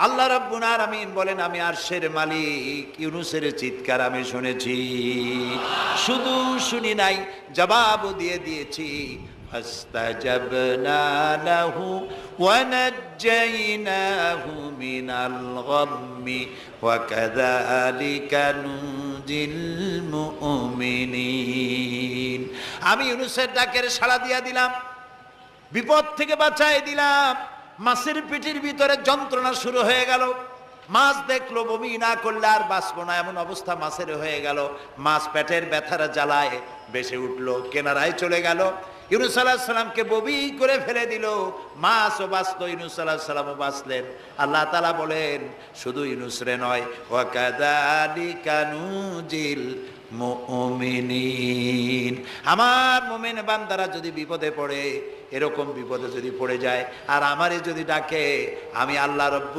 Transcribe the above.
আল্লাহ রাব্বুল আলামিন বলেন, আমি আরশের মালিক ইউনূসের চিৎকার আমি শুনেছি, শুধু শুনি নাই, জবাবও দিয়ে দিয়েছি। ফাস্তাজাবনা লাহু ওয়া নাজ্জাইনাহু মিনাল গাম্মি ওয়া কাযালিকা নুনজিল মুমিনিন। আমি ইউনূসের ডাকের সাড়া দিয়া দিলাম, বিপদ থেকে বাঁচাই দিলাম। মাছের পেটের ভিতরে যন্ত্রণা শুরু হয়ে গেল। মাছ দেখলো বমি না করলে আর বাঁচবো না, এমন অবস্থা মাছের হয়ে গেল। মাছ পেটের ব্যথার জ্বালায় বেশি উঠলো, কেনারায় চলে গেল। ইউনূস আলাইহিস সালামকে বমি করে ফেলে দিল। মাছও বাঁচলো, ইউনূস আলাইহিস সালামও বাঁচলেন। আল্লাহ তাআলা বলেন, শুধু ইউনূস রে নয়, ওয়া কাযালিকা নুজিল মুমিনিন। আমার মুমিন বান্দারা যদি বিপদে পড়ে, এরকম বিপদে যদি পড়ে যায় আর আমারে যদি ডাকে, আমি আল্লাহ রাব্বুল